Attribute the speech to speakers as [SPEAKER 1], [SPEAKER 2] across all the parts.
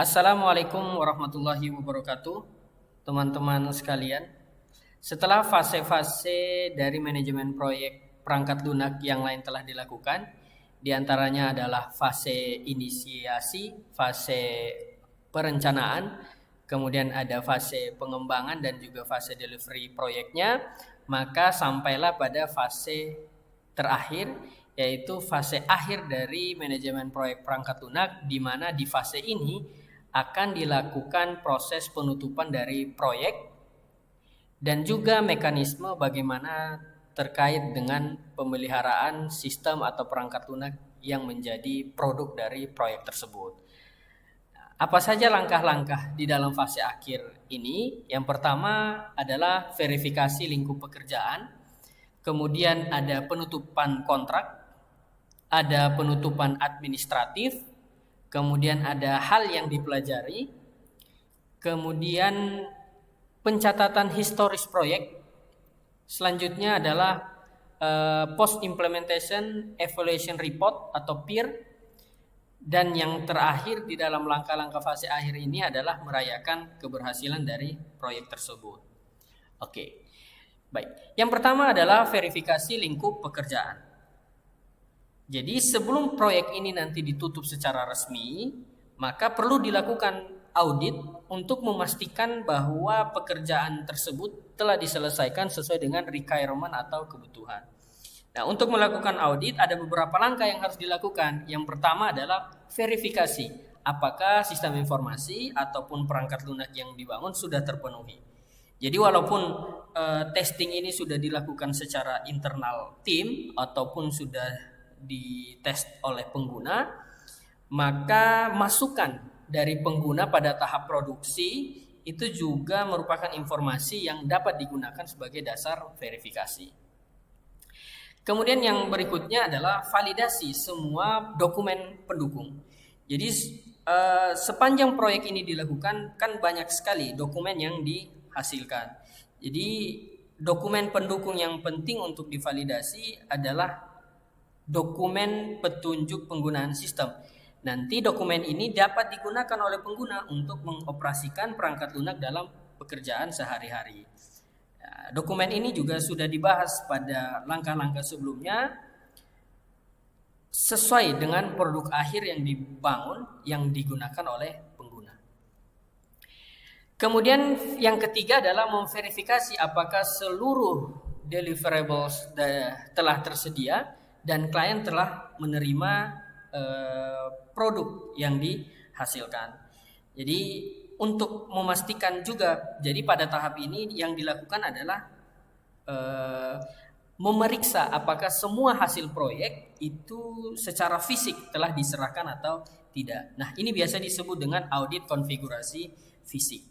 [SPEAKER 1] Assalamualaikum warahmatullahi wabarakatuh, teman-teman sekalian. Setelah fase-fase dari manajemen proyek perangkat lunak yang lain telah dilakukan, diantaranya adalah fase inisiasi, fase perencanaan, kemudian ada fase pengembangan dan juga fase delivery proyeknya, maka sampailah pada fase terakhir, yaitu fase akhir dari manajemen proyek perangkat lunak, di mana di fase ini akan dilakukan proses penutupan dari proyek dan juga mekanisme bagaimana terkait dengan pemeliharaan sistem atau perangkat lunak yang menjadi produk dari proyek tersebut. Apa saja langkah-langkah di dalam fase akhir ini? Yang pertama adalah verifikasi lingkup pekerjaan, kemudian ada penutupan kontrak, ada penutupan administratif, kemudian ada hal yang dipelajari, kemudian pencatatan historis proyek, selanjutnya adalah post implementation evaluation report atau PER, dan yang terakhir di dalam langkah-langkah fase akhir ini adalah merayakan keberhasilan dari proyek tersebut. Oke, baik. Yang pertama adalah verifikasi lingkup pekerjaan. Jadi sebelum proyek ini nanti ditutup secara resmi, maka perlu dilakukan audit untuk memastikan bahwa pekerjaan tersebut telah diselesaikan sesuai dengan requirement atau kebutuhan. Nah, untuk melakukan audit ada beberapa langkah yang harus dilakukan. Yang pertama adalah verifikasi apakah sistem informasi ataupun perangkat lunak yang dibangun sudah terpenuhi. Jadi walaupun testing ini sudah dilakukan secara internal tim ataupun sudah dites oleh pengguna, maka masukan dari pengguna pada tahap produksi itu juga merupakan informasi yang dapat digunakan sebagai dasar verifikasi. Kemudian yang berikutnya adalah validasi semua dokumen pendukung. Jadi sepanjang proyek ini dilakukan kan banyak sekali dokumen yang dihasilkan. Jadi dokumen pendukung yang penting untuk divalidasi adalah dokumen petunjuk penggunaan sistem. Nanti dokumen ini dapat digunakan oleh pengguna untuk mengoperasikan perangkat lunak dalam pekerjaan sehari-hari. Dokumen ini juga sudah dibahas pada langkah-langkah sebelumnya sesuai dengan produk akhir yang dibangun yang digunakan oleh pengguna. Kemudian yang ketiga adalah memverifikasi apakah seluruh deliverables telah tersedia dan klien telah menerima produk yang dihasilkan. Jadi untuk memastikan juga, jadi pada tahap ini yang dilakukan adalah memeriksa apakah semua hasil proyek itu secara fisik telah diserahkan atau tidak. Nah, ini biasa disebut dengan audit konfigurasi fisik.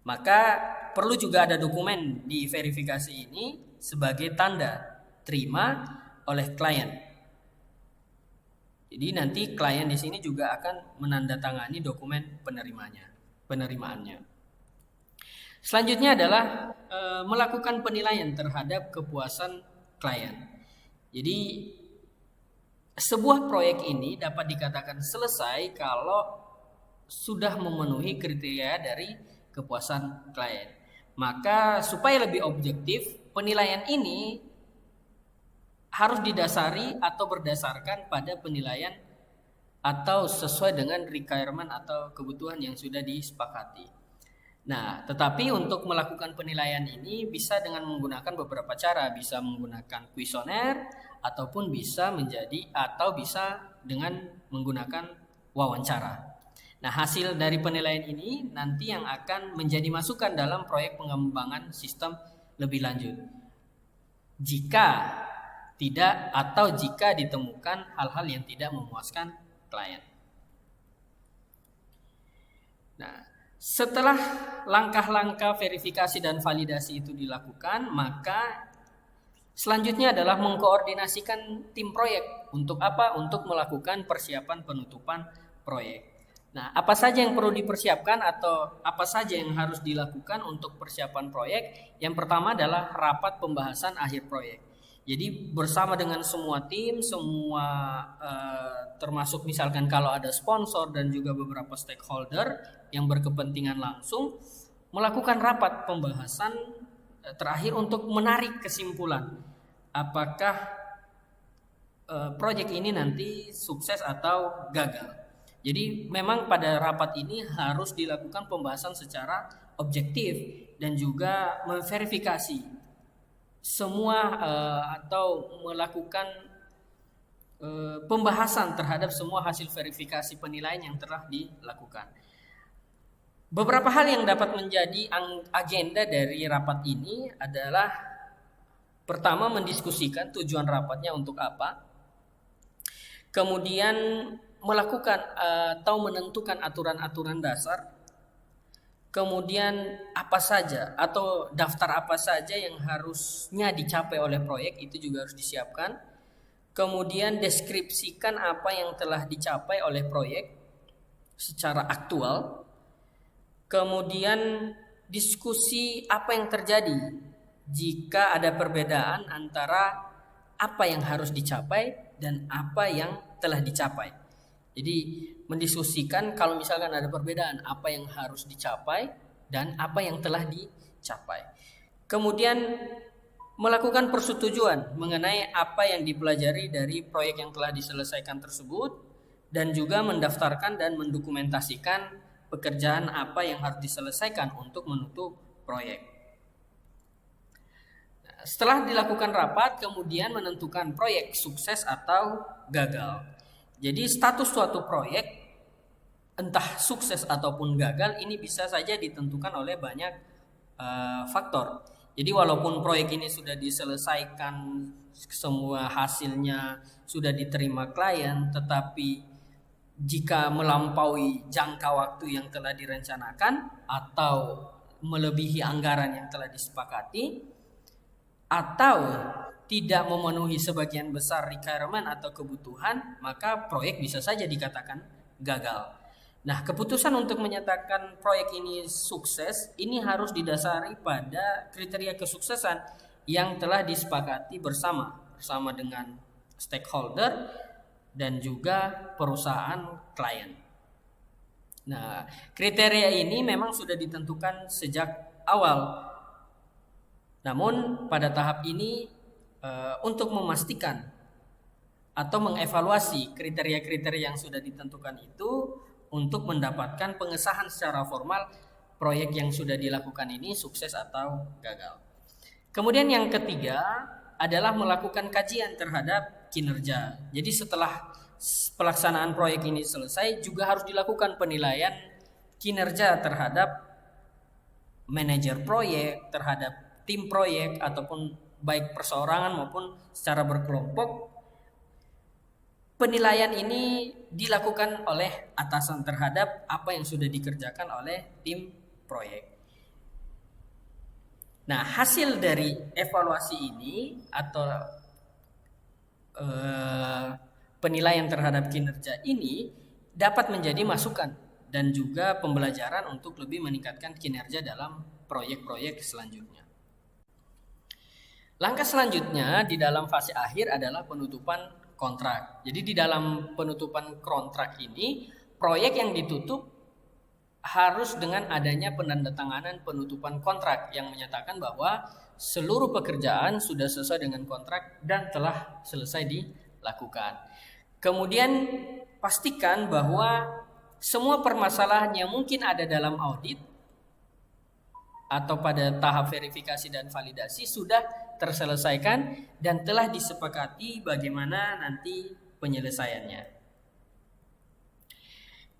[SPEAKER 1] Maka perlu juga ada dokumen di verifikasi ini sebagai tanda terima oleh klien. Jadi nanti klien di sini juga akan menandatangani dokumen penerimaannya. Selanjutnya adalah melakukan penilaian terhadap kepuasan klien. Jadi sebuah proyek ini dapat dikatakan selesai kalau sudah memenuhi kriteria dari kepuasan klien. Maka supaya lebih objektif, penilaian ini harus didasari atau berdasarkan pada penilaian atau sesuai dengan requirement atau kebutuhan yang sudah disepakati. Nah, tetapi untuk melakukan penilaian ini bisa dengan menggunakan beberapa cara, bisa menggunakan kuesioner ataupun bisa dengan menggunakan wawancara. Nah, hasil dari penilaian ini nanti yang akan menjadi masukan dalam proyek pengembangan sistem lebih lanjut. Jika ditemukan hal-hal yang tidak memuaskan klien. Nah, setelah langkah-langkah verifikasi dan validasi itu dilakukan, maka selanjutnya adalah mengkoordinasikan tim proyek. Untuk apa? Untuk melakukan persiapan penutupan proyek. Nah, apa saja yang perlu dipersiapkan atau apa saja yang harus dilakukan untuk persiapan proyek? Yang pertama adalah rapat pembahasan akhir proyek. Jadi bersama dengan semua tim, semua termasuk misalkan kalau ada sponsor dan juga beberapa stakeholder yang berkepentingan langsung melakukan rapat pembahasan terakhir untuk menarik kesimpulan apakah proyek ini nanti sukses atau gagal. Jadi memang pada rapat ini harus dilakukan pembahasan secara objektif dan juga memverifikasi semua atau melakukan pembahasan terhadap semua hasil verifikasi penilaian yang telah dilakukan. Beberapa hal yang dapat menjadi agenda dari rapat ini adalah pertama mendiskusikan tujuan rapatnya untuk apa, kemudian melakukan atau menentukan aturan-aturan dasar, kemudian apa saja atau daftar apa saja yang harusnya dicapai oleh proyek itu juga harus disiapkan. Kemudian deskripsikan apa yang telah dicapai oleh proyek secara aktual. Kemudian diskusi apa yang terjadi jika ada perbedaan antara apa yang harus dicapai dan apa yang telah dicapai. Jadi mendiskusikan kalau misalkan ada perbedaan apa yang harus dicapai dan apa yang telah dicapai. Kemudian melakukan persetujuan mengenai apa yang dipelajari dari proyek yang telah diselesaikan tersebut dan juga mendaftarkan dan mendokumentasikan pekerjaan apa yang harus diselesaikan untuk menutup proyek. Setelah dilakukan rapat, kemudian menentukan proyek sukses atau gagal. Jadi status suatu proyek entah sukses ataupun gagal ini bisa saja ditentukan oleh banyak faktor. Jadi walaupun proyek ini sudah diselesaikan, semua hasilnya sudah diterima klien, tetapi jika melampaui jangka waktu yang telah direncanakan atau melebihi anggaran yang telah disepakati atau tidak memenuhi sebagian besar requirement atau kebutuhan, maka proyek bisa saja dikatakan gagal. Nah, keputusan untuk menyatakan proyek ini sukses ini harus didasari pada kriteria kesuksesan yang telah disepakati bersama dengan stakeholder dan juga perusahaan klien. Nah, kriteria ini memang sudah ditentukan sejak awal. Namun pada tahap ini untuk memastikan atau mengevaluasi kriteria-kriteria yang sudah ditentukan itu untuk mendapatkan pengesahan secara formal proyek yang sudah dilakukan ini sukses atau gagal. Kemudian yang ketiga adalah melakukan kajian terhadap kinerja. Jadi setelah pelaksanaan proyek ini selesai juga harus dilakukan penilaian kinerja terhadap manajer proyek, terhadap tim proyek ataupun baik perseorangan maupun secara berkelompok. Penilaian ini dilakukan oleh atasan terhadap apa yang sudah dikerjakan oleh tim proyek. Nah, hasil dari evaluasi ini atau penilaian terhadap kinerja ini dapat menjadi masukan dan juga pembelajaran untuk lebih meningkatkan kinerja dalam proyek-proyek selanjutnya. Langkah selanjutnya di dalam fase akhir adalah penutupan kontrak. Jadi di dalam penutupan kontrak ini, proyek yang ditutup harus dengan adanya penandatanganan penutupan kontrak yang menyatakan bahwa seluruh pekerjaan sudah selesai dengan kontrak dan telah selesai dilakukan. Kemudian pastikan bahwa semua permasalahan yang mungkin ada dalam audit atau pada tahap verifikasi dan validasi sudah terselesaikan dan telah disepakati bagaimana nanti penyelesaiannya.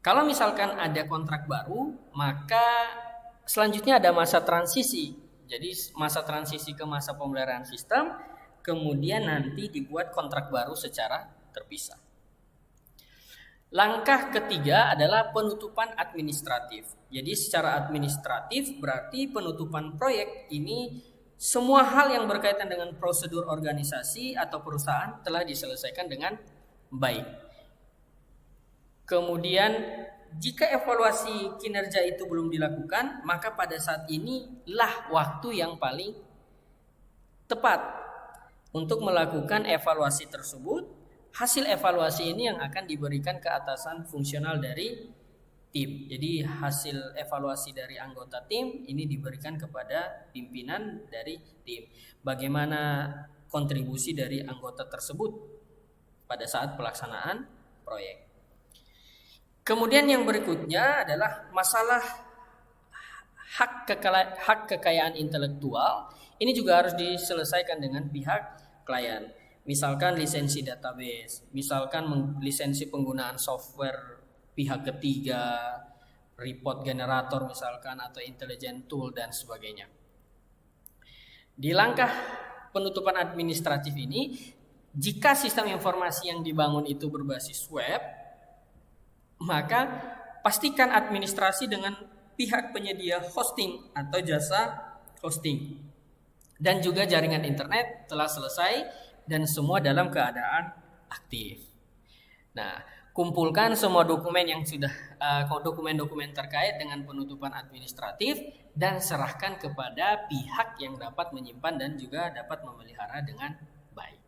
[SPEAKER 1] Kalau misalkan ada kontrak baru, maka selanjutnya ada masa transisi. Jadi masa transisi ke masa pemeliharaan sistem, kemudian nanti dibuat kontrak baru secara terpisah. Langkah ketiga adalah penutupan administratif. Jadi secara administratif berarti penutupan proyek ini semua hal yang berkaitan dengan prosedur organisasi atau perusahaan telah diselesaikan dengan baik. Kemudian jika evaluasi kinerja itu belum dilakukan, maka pada saat inilah waktu yang paling tepat untuk melakukan evaluasi tersebut. Hasil evaluasi ini yang akan diberikan ke atasan fungsional dari tim. Jadi hasil evaluasi dari anggota tim ini diberikan kepada pimpinan dari tim. Bagaimana kontribusi dari anggota tersebut pada saat pelaksanaan proyek. Kemudian yang berikutnya adalah masalah hak kekayaan intelektual. Ini juga harus diselesaikan dengan pihak klien. Misalkan lisensi database, misalkan lisensi penggunaan software pihak ketiga, report generator misalkan, atau intelligent tool dan sebagainya. Di langkah penutupan administratif ini, jika sistem informasi yang dibangun itu berbasis web, maka pastikan administrasi dengan pihak penyedia hosting atau jasa hosting dan juga jaringan internet telah selesai dan semua dalam keadaan aktif. Nah, kumpulkan semua dokumen yang sudah dokumen-dokumen terkait dengan penutupan administratif dan serahkan kepada pihak yang dapat menyimpan dan juga dapat memelihara dengan baik.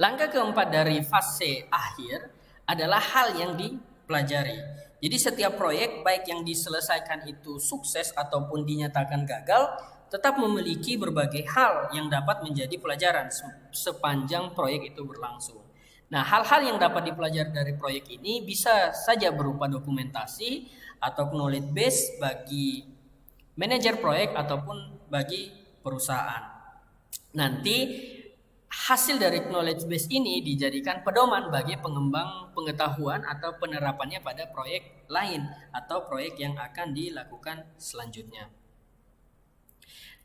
[SPEAKER 1] Langkah keempat dari fase akhir adalah hal yang dipelajari. Jadi setiap proyek baik yang diselesaikan itu sukses ataupun dinyatakan gagal, tetap memiliki berbagai hal yang dapat menjadi pelajaran sepanjang proyek itu berlangsung. Nah, hal-hal yang dapat dipelajari dari proyek ini bisa saja berupa dokumentasi atau knowledge base bagi manajer proyek ataupun bagi perusahaan. Nanti hasil dari knowledge base ini dijadikan pedoman bagi pengembang pengetahuan atau penerapannya pada proyek lain atau proyek yang akan dilakukan selanjutnya.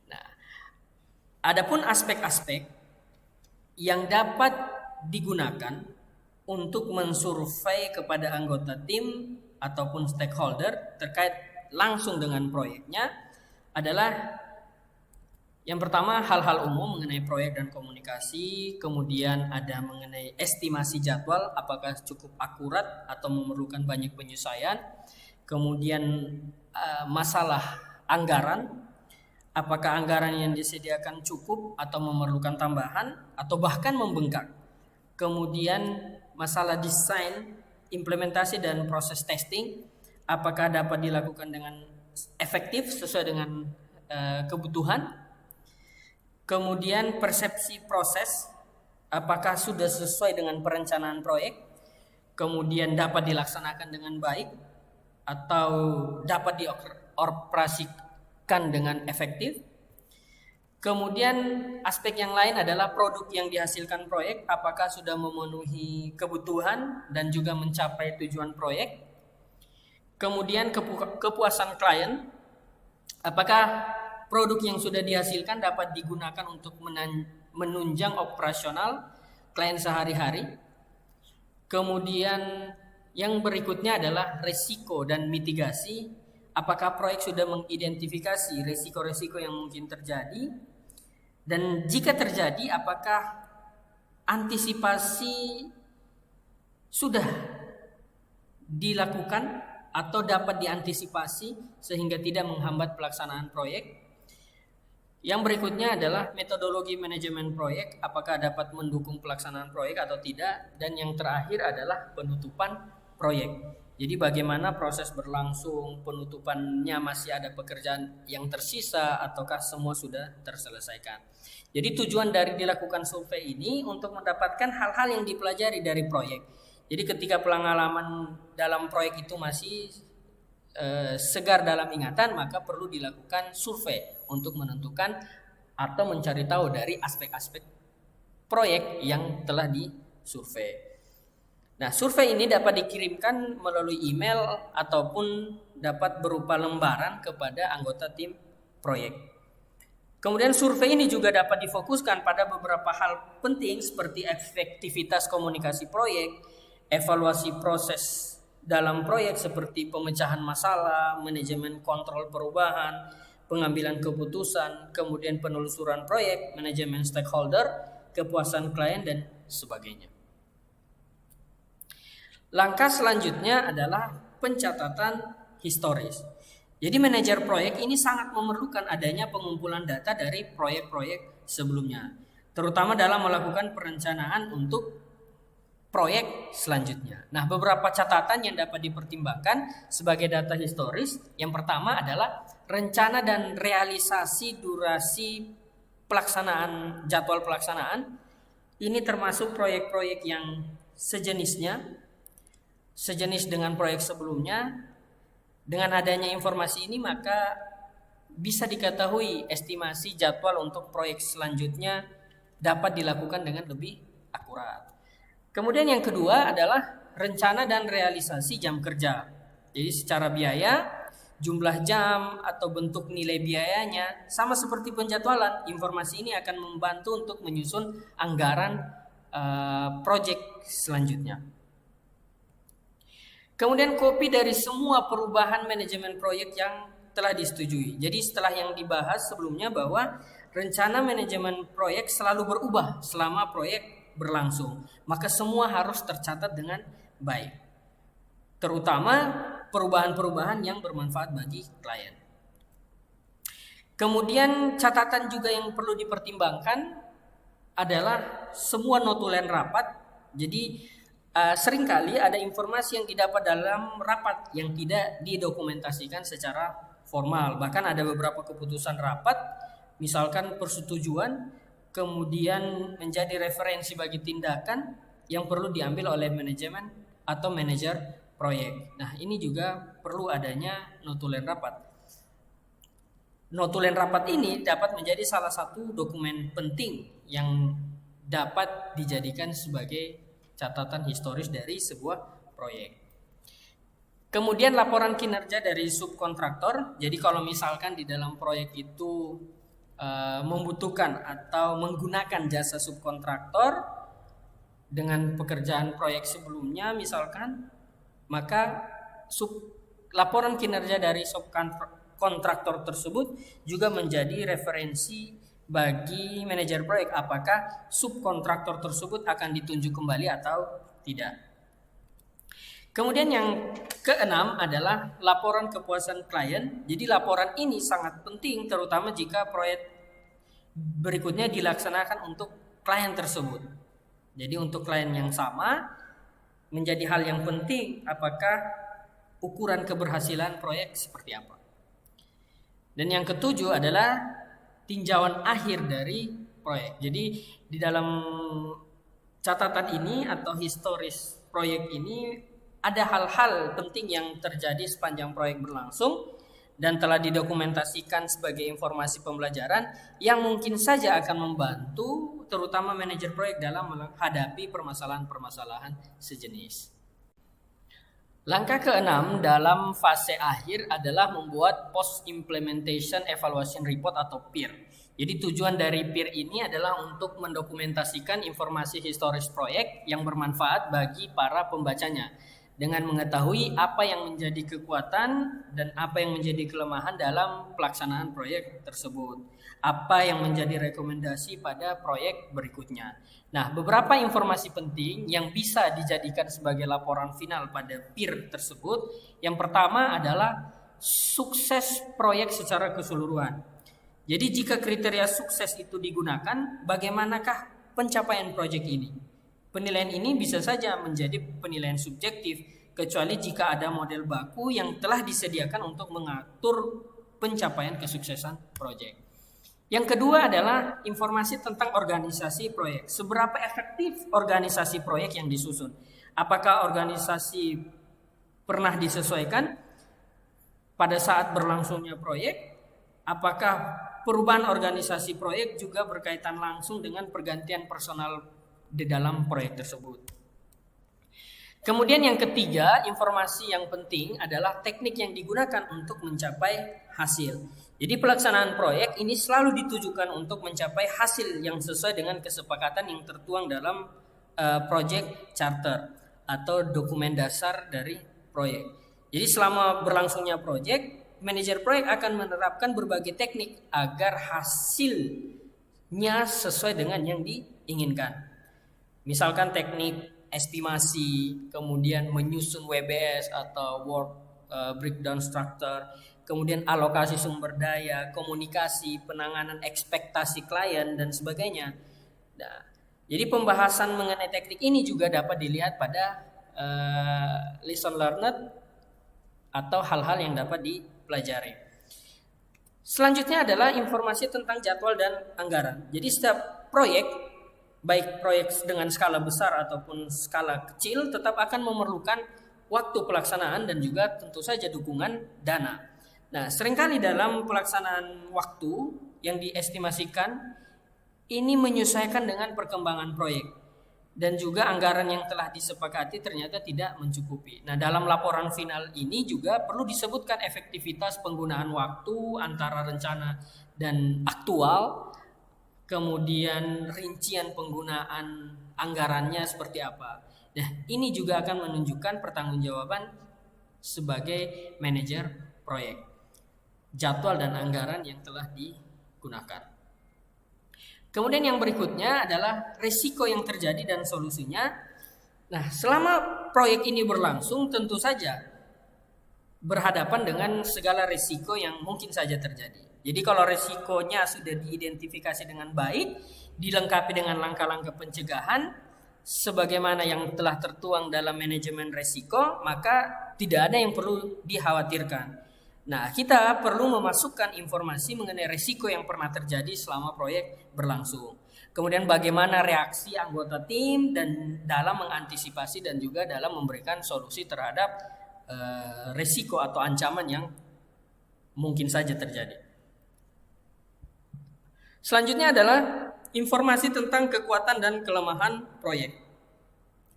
[SPEAKER 1] Nah, adapun aspek-aspek yang dapat digunakan untuk mensurvei kepada anggota tim ataupun stakeholder terkait langsung dengan proyeknya adalah yang pertama hal-hal umum mengenai proyek dan komunikasi, kemudian ada mengenai estimasi jadwal apakah cukup akurat atau memerlukan banyak penyesuaian, kemudian masalah anggaran, apakah anggaran yang disediakan cukup atau memerlukan tambahan atau bahkan membengkak. Kemudian masalah desain, implementasi dan proses testing, apakah dapat dilakukan dengan efektif sesuai dengan kebutuhan. Kemudian persepsi proses, apakah sudah sesuai dengan perencanaan proyek, kemudian dapat dilaksanakan dengan baik atau dapat dioperasikan dengan efektif. Kemudian aspek yang lain adalah produk yang dihasilkan proyek apakah sudah memenuhi kebutuhan dan juga mencapai tujuan proyek. Kemudian kepuasan klien, apakah produk yang sudah dihasilkan dapat digunakan untuk menunjang operasional klien sehari-hari. Kemudian yang berikutnya adalah risiko dan mitigasi, apakah proyek sudah mengidentifikasi risiko-risiko yang mungkin terjadi. Dan jika terjadi, apakah antisipasi sudah dilakukan atau dapat diantisipasi sehingga tidak menghambat pelaksanaan proyek. Yang berikutnya adalah metodologi manajemen proyek, apakah dapat mendukung pelaksanaan proyek atau tidak. Dan yang terakhir adalah penutupan proyek. Jadi bagaimana proses berlangsung, penutupannya masih ada pekerjaan yang tersisa ataukah semua sudah terselesaikan. Jadi tujuan dari dilakukan survei ini untuk mendapatkan hal-hal yang dipelajari dari proyek. Jadi ketika pengalaman dalam proyek itu masih segar dalam ingatan, maka perlu dilakukan survei untuk menentukan atau mencari tahu dari aspek-aspek proyek yang telah disurvei. Nah, survei ini dapat dikirimkan melalui email ataupun dapat berupa lembaran kepada anggota tim proyek. Kemudian survei ini juga dapat difokuskan pada beberapa hal penting seperti efektivitas komunikasi proyek, evaluasi proses dalam proyek seperti pemecahan masalah, manajemen kontrol perubahan, pengambilan keputusan, kemudian penelusuran proyek, manajemen stakeholder, kepuasan klien dan sebagainya. Langkah selanjutnya adalah pencatatan historis. Jadi manajer proyek ini sangat memerlukan adanya pengumpulan data dari proyek-proyek sebelumnya. terutama dalam melakukan perencanaan untuk proyek selanjutnya. Nah, beberapa catatan yang dapat dipertimbangkan sebagai data historis. Yang pertama adalah rencana dan realisasi durasi pelaksanaan, jadwal pelaksanaan. Ini termasuk proyek-proyek yang sejenis dengan proyek sebelumnya. Dengan adanya informasi ini maka bisa diketahui estimasi jadwal untuk proyek selanjutnya dapat dilakukan dengan lebih akurat. Kemudian yang kedua adalah rencana dan realisasi jam kerja. Jadi secara biaya, jumlah jam atau bentuk nilai biayanya sama seperti penjadwalan. Informasi ini akan membantu untuk menyusun anggaran proyek selanjutnya. Kemudian kopi dari semua perubahan manajemen proyek yang telah disetujui. Jadi setelah yang dibahas sebelumnya bahwa rencana manajemen proyek selalu berubah selama proyek berlangsung, maka semua harus tercatat dengan baik, terutama perubahan-perubahan yang bermanfaat bagi klien. Kemudian catatan juga yang perlu dipertimbangkan adalah semua notulen rapat. Jadi seringkali ada informasi yang didapat dalam rapat yang tidak didokumentasikan secara formal. Bahkan ada beberapa keputusan rapat, misalkan persetujuan, kemudian menjadi referensi bagi tindakan yang perlu diambil oleh manajemen atau manajer proyek. Nah, ini juga perlu adanya notulen rapat. Notulen rapat ini dapat menjadi salah satu dokumen penting yang dapat dijadikan sebagai catatan historis dari sebuah proyek. Kemudian laporan kinerja dari subkontraktor. Jadi kalau misalkan di dalam proyek itu membutuhkan atau menggunakan jasa subkontraktor dengan pekerjaan proyek sebelumnya misalkan, maka laporan kinerja dari subkontraktor tersebut juga menjadi referensi bagi manajer proyek apakah subkontraktor tersebut akan ditunjuk kembali atau tidak. Kemudian yang keenam adalah laporan kepuasan klien. Jadi laporan ini sangat penting terutama jika proyek berikutnya dilaksanakan untuk klien tersebut. Jadi untuk klien yang sama menjadi hal yang penting apakah ukuran keberhasilan proyek seperti apa. Dan yang ketujuh adalah tinjauan akhir dari proyek. Jadi di dalam catatan ini atau historis proyek ini ada hal-hal penting yang terjadi sepanjang proyek berlangsung dan telah didokumentasikan sebagai informasi pembelajaran yang mungkin saja akan membantu terutama manajer proyek dalam menghadapi permasalahan-permasalahan sejenis. Langkah keenam dalam fase akhir adalah membuat Post Implementation Evaluation Report atau PIR. Jadi tujuan dari PIR ini adalah untuk mendokumentasikan informasi historis proyek yang bermanfaat bagi para pembacanya dengan mengetahui apa yang menjadi kekuatan dan apa yang menjadi kelemahan dalam pelaksanaan proyek tersebut, apa yang menjadi rekomendasi pada proyek berikutnya. Nah, beberapa informasi penting yang bisa dijadikan sebagai laporan final pada PIR tersebut. Yang pertama adalah sukses proyek secara keseluruhan. Jadi jika kriteria sukses itu digunakan, bagaimanakah pencapaian proyek ini? Penilaian ini bisa saja menjadi penilaian subjektif, kecuali jika ada model baku yang telah disediakan untuk mengatur pencapaian kesuksesan proyek. Yang kedua adalah informasi tentang organisasi proyek. Seberapa efektif organisasi proyek yang disusun? Apakah organisasi pernah disesuaikan pada saat berlangsungnya proyek? Apakah perubahan organisasi proyek juga berkaitan langsung dengan pergantian personal di dalam proyek tersebut? Kemudian yang ketiga, informasi yang penting adalah teknik yang digunakan untuk mencapai hasil. Jadi pelaksanaan proyek ini selalu ditujukan untuk mencapai hasil yang sesuai dengan kesepakatan yang tertuang dalam project charter atau dokumen dasar dari proyek. Jadi selama berlangsungnya proyek, manajer proyek akan menerapkan berbagai teknik agar hasilnya sesuai dengan yang diinginkan. Misalkan teknik estimasi, kemudian menyusun WBS atau Work Breakdown Structure, kemudian alokasi sumber daya, komunikasi, penanganan ekspektasi klien dan sebagainya. Nah, jadi pembahasan mengenai teknik ini juga dapat dilihat pada lesson learned atau hal-hal yang dapat dipelajari. Selanjutnya adalah informasi tentang jadwal dan anggaran. Jadi setiap proyek, baik proyek dengan skala besar ataupun skala kecil, tetap akan memerlukan waktu pelaksanaan dan juga tentu saja dukungan dana. Nah, seringkali dalam pelaksanaan waktu yang diestimasikan ini menyesuaikan dengan perkembangan proyek dan juga anggaran yang telah disepakati ternyata tidak mencukupi. Nah, dalam laporan final ini juga perlu disebutkan efektivitas penggunaan waktu antara rencana dan aktual, kemudian rincian penggunaan anggarannya seperti apa. Nah, ini juga akan menunjukkan pertanggungjawaban sebagai manajer proyek, jadwal dan anggaran yang telah digunakan. Kemudian yang berikutnya adalah risiko yang terjadi dan solusinya. Nah, selama proyek ini berlangsung tentu saja berhadapan dengan segala risiko yang mungkin saja terjadi. Jadi kalau risikonya sudah diidentifikasi dengan baik, dilengkapi dengan langkah-langkah pencegahan sebagaimana yang telah tertuang dalam manajemen risiko, maka tidak ada yang perlu dikhawatirkan. Nah, kita perlu memasukkan informasi mengenai risiko yang pernah terjadi selama proyek berlangsung. Kemudian bagaimana reaksi anggota tim dan dalam mengantisipasi dan juga dalam memberikan solusi terhadap risiko atau ancaman yang mungkin saja terjadi. Selanjutnya adalah informasi tentang kekuatan dan kelemahan proyek.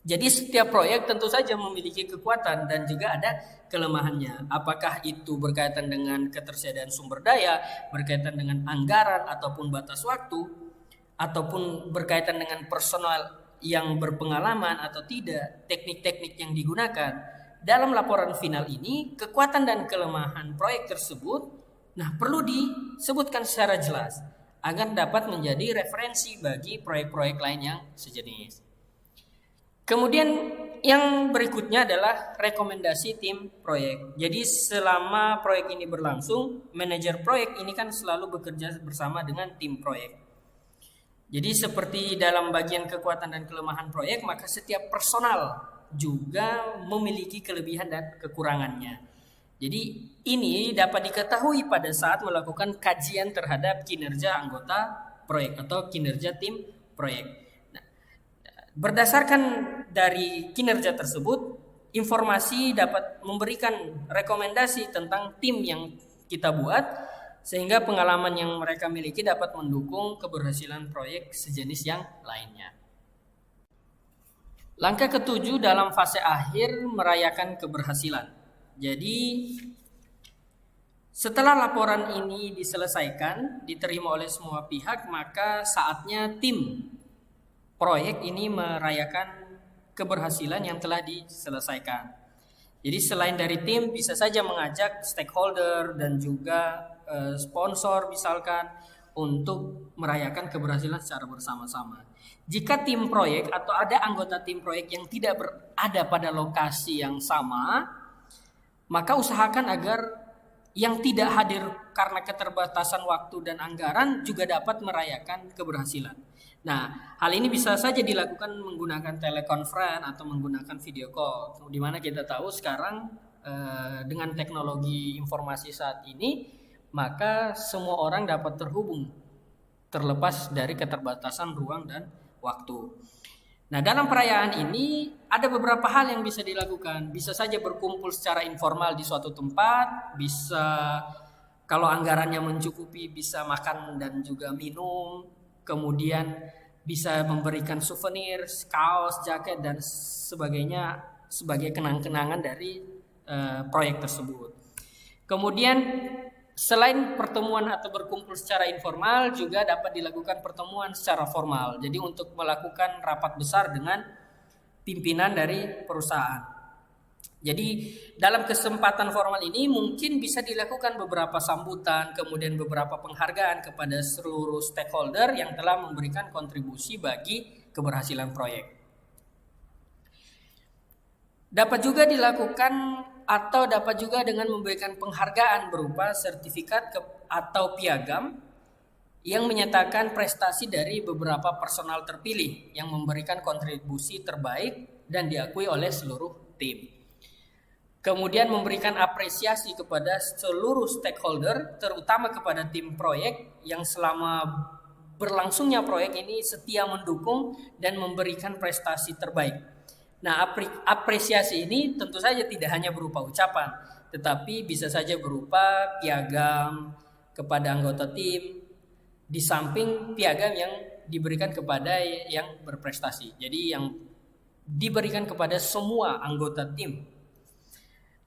[SPEAKER 1] Jadi setiap proyek tentu saja memiliki kekuatan dan juga ada kelemahannya. Apakah itu berkaitan dengan ketersediaan sumber daya, berkaitan dengan anggaran ataupun batas waktu, ataupun berkaitan dengan personal yang berpengalaman atau tidak, teknik-teknik yang digunakan. Dalam laporan final ini, kekuatan dan kelemahan proyek tersebut perlu disebutkan secara jelas agar dapat menjadi referensi bagi proyek-proyek lain yang sejenis. Kemudian yang berikutnya adalah rekomendasi tim proyek. Jadi selama proyek ini berlangsung, manajer proyek ini kan selalu bekerja bersama dengan tim proyek. Jadi seperti dalam bagian kekuatan dan kelemahan proyek, maka setiap personal juga memiliki kelebihan dan kekurangannya. Jadi ini dapat diketahui pada saat melakukan kajian terhadap kinerja anggota proyek atau kinerja tim proyek. Berdasarkan dari kinerja tersebut, informasi dapat memberikan rekomendasi tentang tim yang kita buat, sehingga pengalaman yang mereka miliki dapat mendukung keberhasilan proyek sejenis yang lainnya. Langkah ketujuh dalam fase akhir merayakan keberhasilan. Jadi setelah laporan ini diselesaikan, diterima oleh semua pihak, maka saatnya tim proyek ini merayakan keberhasilan yang telah diselesaikan. Jadi selain dari tim, bisa saja mengajak stakeholder dan juga sponsor misalkan untuk merayakan keberhasilan secara bersama-sama. Jika tim proyek atau ada anggota tim proyek yang tidak berada pada lokasi yang sama, maka usahakan agar yang tidak hadir karena keterbatasan waktu dan anggaran juga dapat merayakan keberhasilan. Nah, hal ini bisa saja dilakukan menggunakan telekonferensi atau menggunakan video call. Di mana kita tahu sekarang dengan teknologi informasi saat ini, maka semua orang dapat terhubung terlepas dari keterbatasan ruang dan waktu. Nah, dalam perayaan ini ada beberapa hal yang bisa dilakukan. Bisa saja berkumpul secara informal di suatu tempat, bisa kalau anggarannya mencukupi bisa makan dan juga minum, kemudian bisa memberikan souvenir, kaos, jaket dan sebagainya sebagai kenang-kenangan dari proyek tersebut. Kemudian selain pertemuan atau berkumpul secara informal, juga dapat dilakukan pertemuan secara formal. Jadi untuk melakukan rapat besar dengan pimpinan dari perusahaan. Jadi dalam kesempatan formal ini mungkin bisa dilakukan beberapa sambutan, kemudian beberapa penghargaan kepada seluruh stakeholder yang telah memberikan kontribusi bagi keberhasilan proyek. Dapat juga dilakukan atau dapat juga dengan memberikan penghargaan berupa sertifikat atau piagam yang menyatakan prestasi dari beberapa personal terpilih yang memberikan kontribusi terbaik dan diakui oleh seluruh tim. Kemudian memberikan apresiasi kepada seluruh stakeholder, terutama kepada tim proyek yang selama berlangsungnya proyek ini setia mendukung dan memberikan prestasi terbaik. Nah, apresiasi ini tentu saja tidak hanya berupa ucapan, tetapi bisa saja berupa piagam kepada anggota tim, di samping piagam yang diberikan kepada yang berprestasi. Jadi yang diberikan kepada semua anggota tim.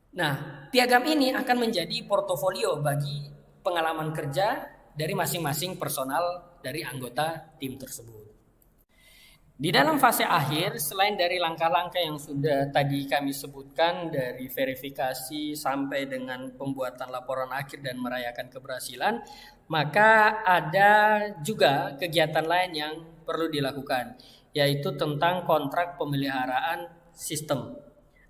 [SPEAKER 1] Nah, piagam ini akan menjadi portofolio bagi pengalaman kerja dari masing-masing personal dari anggota tim tersebut. Di dalam fase akhir, selain dari langkah-langkah yang sudah tadi kami sebutkan, dari verifikasi sampai dengan pembuatan laporan akhir dan merayakan keberhasilan, maka ada juga kegiatan lain yang perlu dilakukan, yaitu tentang kontrak pemeliharaan sistem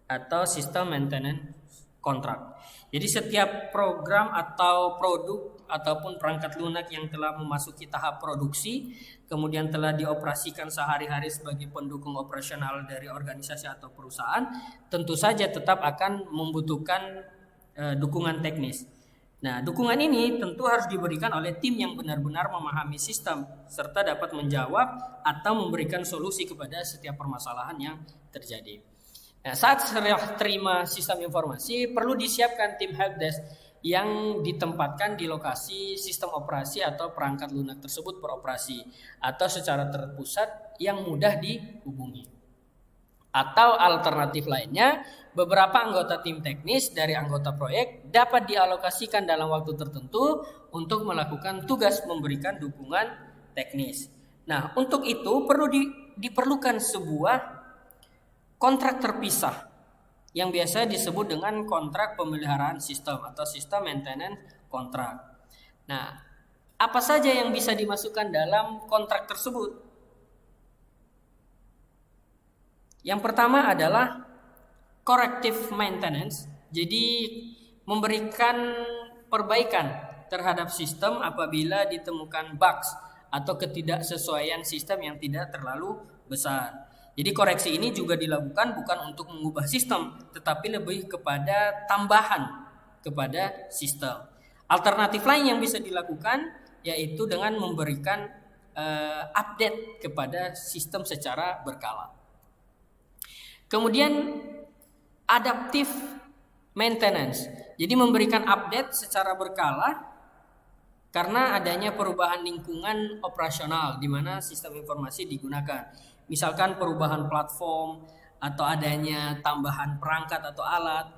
[SPEAKER 1] atau sistem maintenance kontrak. Jadi setiap program atau produk ataupun perangkat lunak yang telah memasuki tahap produksi, kemudian telah dioperasikan sehari-hari sebagai pendukung operasional dari organisasi atau perusahaan, tentu saja tetap akan membutuhkan dukungan teknis. Nah, dukungan ini tentu harus diberikan oleh tim yang benar-benar memahami sistem serta dapat menjawab atau memberikan solusi kepada setiap permasalahan yang terjadi. Nah, saat serah terima sistem informasi, perlu disiapkan tim helpdesk yang ditempatkan di lokasi sistem operasi atau perangkat lunak tersebut beroperasi atau secara terpusat yang mudah dihubungi. Atau alternatif lainnya, beberapa anggota tim teknis dari anggota proyek dapat dialokasikan dalam waktu tertentu untuk melakukan tugas memberikan dukungan teknis. Nah, untuk itu perlu diperlukan sebuah kontrak terpisah yang biasa disebut dengan kontrak pemeliharaan sistem atau sistem maintenance kontrak. Nah, apa saja yang bisa dimasukkan dalam kontrak tersebut? Yang pertama adalah corrective maintenance. Jadi memberikan perbaikan terhadap sistem apabila ditemukan bugs atau ketidaksesuaian sistem yang tidak terlalu besar. Jadi koreksi ini juga dilakukan bukan untuk mengubah sistem, tetapi lebih kepada tambahan kepada sistem. Alternatif lain yang bisa dilakukan yaitu dengan memberikan update kepada sistem secara berkala. Kemudian adaptive maintenance. Jadi memberikan update secara berkala karena adanya perubahan lingkungan operasional di mana sistem informasi digunakan. Misalkan perubahan platform atau adanya tambahan perangkat atau alat,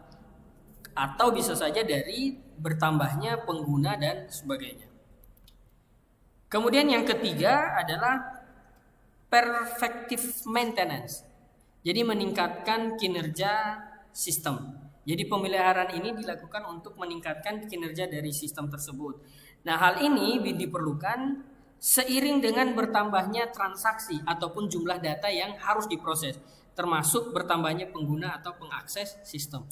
[SPEAKER 1] atau bisa saja dari bertambahnya pengguna dan sebagainya. Kemudian yang ketiga adalah perfective maintenance. Jadi meningkatkan kinerja sistem. Jadi pemeliharaan ini dilakukan untuk meningkatkan kinerja dari sistem tersebut. Nah, hal ini diperlukan seiring dengan bertambahnya transaksi ataupun jumlah data yang harus diproses, termasuk bertambahnya pengguna atau pengakses sistem.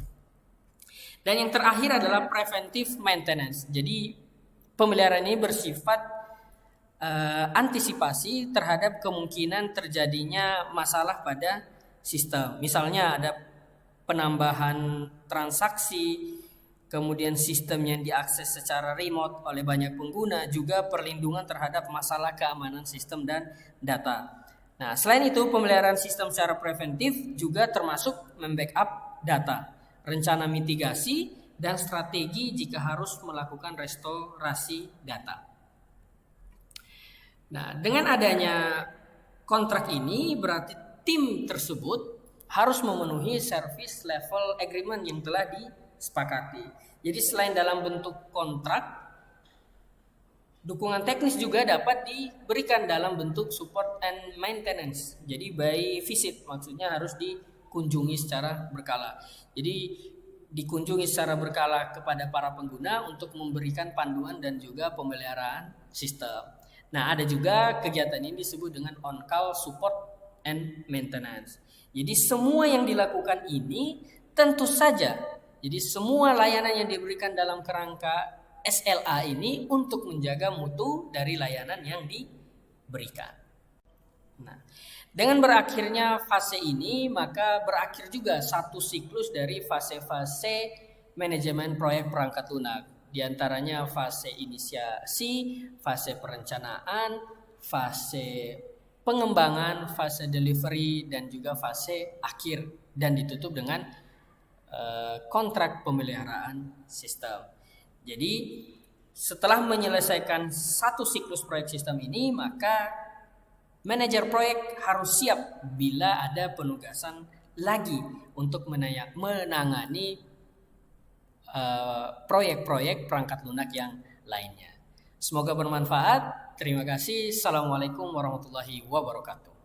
[SPEAKER 1] Dan yang terakhir adalah preventive maintenance. Jadi pemeliharaan ini bersifat antisipasi terhadap kemungkinan terjadinya masalah pada sistem. Misalnya ada penambahan transaksi, kemudian sistem yang diakses secara remote oleh banyak pengguna, juga perlindungan terhadap masalah keamanan sistem dan data. Nah, selain itu pemeliharaan sistem secara preventif juga termasuk membackup data, rencana mitigasi, dan strategi jika harus melakukan restorasi data. Nah, dengan adanya kontrak ini berarti tim tersebut harus memenuhi service level agreement yang telah disepakati. Jadi selain dalam bentuk kontrak, dukungan teknis juga dapat diberikan dalam bentuk support and maintenance. Jadi by visit, maksudnya harus dikunjungi secara berkala. Jadi dikunjungi secara berkala kepada para pengguna untuk memberikan panduan dan juga pemeliharaan sistem. Nah, ada juga kegiatan ini disebut dengan on-call support and maintenance. Jadi semua yang dilakukan ini tentu saja, jadi semua layanan yang diberikan dalam kerangka SLA ini untuk menjaga mutu dari layanan yang diberikan. Nah, dengan berakhirnya fase ini, maka berakhir juga satu siklus dari fase-fase manajemen proyek perangkat lunak. Di antaranya fase inisiasi, fase perencanaan, fase pengembangan, fase delivery, dan juga fase akhir. Dan ditutup dengan kontrak pemeliharaan sistem. Jadi setelah menyelesaikan satu siklus proyek sistem ini, maka manajer proyek harus siap bila ada penugasan lagi untuk menangani proyek-proyek perangkat lunak yang lainnya. Semoga bermanfaat. Terima kasih. Assalamualaikum warahmatullahi wabarakatuh.